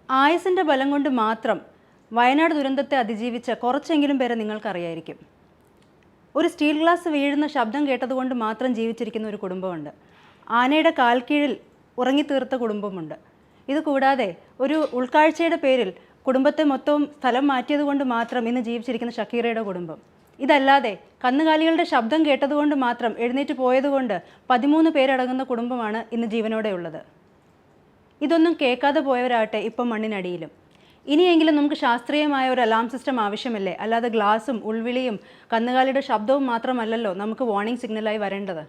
ആയുസിൻ്റെ ബലം കൊണ്ട് മാത്രം വയനാട് ദുരന്തത്തെ അതിജീവിച്ച കുറച്ചെങ്കിലും പേരെ നിങ്ങൾക്കറിയായിരിക്കും. ഒരു സ്റ്റീൽ ഗ്ലാസ് വീഴുന്ന ശബ്ദം കേട്ടതുകൊണ്ട് മാത്രം ജീവിച്ചിരിക്കുന്ന ഒരു കുടുംബമുണ്ട്. ആനയുടെ കാൽക്കീഴിൽ ഉറങ്ങിത്തീർത്ത കുടുംബമുണ്ട്. ഇതുകൂടാതെ ഒരു ഉൾക്കാഴ്ചയുടെ പേരിൽ കുടുംബത്തെ മൊത്തവും സ്ഥലം മാറ്റിയതുകൊണ്ട് മാത്രം ഇന്ന് ജീവിച്ചിരിക്കുന്ന ഷക്കീറയുടെ കുടുംബം. ഇതല്ലാതെ കന്നുകാലികളുടെ ശബ്ദം കേട്ടതുകൊണ്ട് മാത്രം എഴുന്നേറ്റ് പോയതുകൊണ്ട് 13 പേരടങ്ങുന്ന കുടുംബമാണ് ഇന്ന് ജീവനോടെ ഉള്ളത്. ഇതൊന്നും കേൾക്കാതെ പോയവരാട്ടെ ഇപ്പം മണ്ണിനടിയിലും. ഇനിയെങ്കിലും നമുക്ക് ശാസ്ത്രീയമായ ഒരു അലാം സിസ്റ്റം ആവശ്യമല്ലേ? അല്ലാതെ ഗ്ലാസും ഉൾവിളിയും കന്നുകാലിയുടെ ശബ്ദവും മാത്രമല്ലല്ലോ നമുക്ക് വാർണിംഗ് സിഗ്നലായി വരേണ്ടത്.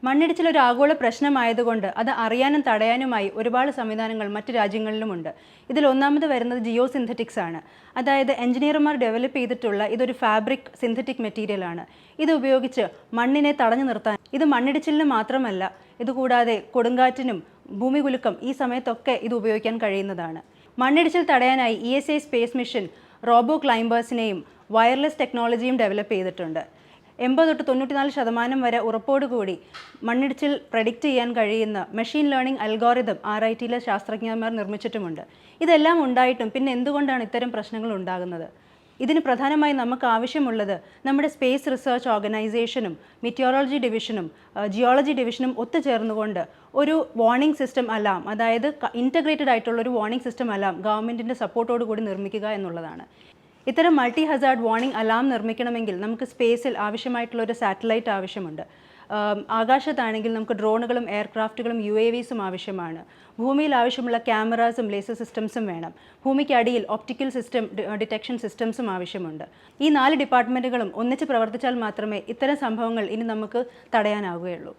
മണ്ണിടിച്ചിൽ ഒരു ആഗോള പ്രശ്നമായതുകൊണ്ട് അത് അറിയാനും തടയാനുമായി ഒരുപാട് സംവിധാനങ്ങൾ മറ്റ് രാജ്യങ്ങളിലുമുണ്ട്. ഇതിൽ ഒന്നാമത് വരുന്നത് ജിയോ സിന്തറ്റിക്സ് ആണ്. അതായത് എഞ്ചിനീയർമാർ ഡെവലപ്പ് ചെയ്തിട്ടുള്ള ഇതൊരു ഫാബ്രിക് സിന്തറ്റിക് മെറ്റീരിയലാണ്. ഇത് ഉപയോഗിച്ച് മണ്ണിനെ തടഞ്ഞു നിർത്താൻ, ഇത് മണ്ണിടിച്ചിലിന് മാത്രമല്ല, ഇതുകൂടാതെ കൊടുങ്കാറ്റിനും ഭൂമികുലുക്കം ഈ സമയത്തൊക്കെ ഇത് ഉപയോഗിക്കാൻ കഴിയുന്നതാണ്. മണ്ണിടിച്ചിൽ തടയാനായി ESA സ്പേസ് മിഷൻ റോബോ ക്ലൈംബേഴ്സിനെയും വയർലെസ് ടെക്നോളജിയും ഡെവലപ്പ് ചെയ്തിട്ടുണ്ട്. 80-94% വരെ ഉറപ്പോടുകൂടി മണ്ണിടിച്ചിൽ പ്രഡിക്റ്റ് ചെയ്യാൻ കഴിയുന്ന മെഷീൻ ലേണിംഗ് അൽഗോറിതം RITയിലെ ശാസ്ത്രജ്ഞന്മാർ നിർമ്മിച്ചിട്ടുമുണ്ട്. ഇതെല്ലാം ഉണ്ടായിട്ടും പിന്നെ എന്തുകൊണ്ടാണ് ഇത്തരം പ്രശ്നങ്ങൾ ഉണ്ടാകുന്നത്? ഇതിന് പ്രധാനമായി നമുക്ക് ആവശ്യമുള്ളത് നമ്മുടെ സ്പേസ് റിസർച്ച് ഓർഗനൈസേഷനും മെറ്റിയോറോളജി ഡിവിഷനും ജിയോളജി ഡിവിഷനും ഒത്തുചേർന്നുകൊണ്ട് ഒരു വാർണിംഗ് സിസ്റ്റം അലാം, അതായത് ഇൻറ്റഗ്രേറ്റഡ് ആയിട്ടുള്ള ഒരു വാർണിംഗ് സിസ്റ്റം അലാം ഗവൺമെൻറ്റിൻ്റെ സപ്പോർട്ടോടുകൂടി നിർമ്മിക്കുക എന്നുള്ളതാണ്. ഇത്തരം മൾട്ടി ഹസാർഡ് വാർണിംഗ് അലാം നിർമ്മിക്കണമെങ്കിൽ നമുക്ക് സ്പേസിൽ ആവശ്യമായിട്ടുള്ള ഒരു സാറ്റലൈറ്റ് ആവശ്യമുണ്ട്. ആകാശത്താണെങ്കിൽ നമുക്ക് ഡ്രോണുകളും എയർക്രാഫ്റ്റുകളും UAVസും ആവശ്യമാണ്. ഭൂമിയിൽ ആവശ്യമുള്ള ക്യാമറാസും ലേസർ സിസ്റ്റംസും വേണം. ഭൂമിക്കടിയിൽ ഒപ്റ്റിക്കൽ സിസ്റ്റം ഡിറ്റക്ഷൻ സിസ്റ്റംസും ആവശ്യമുണ്ട്. ഈ 4 ഡിപ്പാർട്ട്മെൻറ്റുകളും ഒന്നിച്ച് പ്രവർത്തിച്ചാൽ മാത്രമേ ഇത്തരം സംഭവങ്ങൾ ഇനി നമുക്ക് തടയാനാവുകയുള്ളൂ.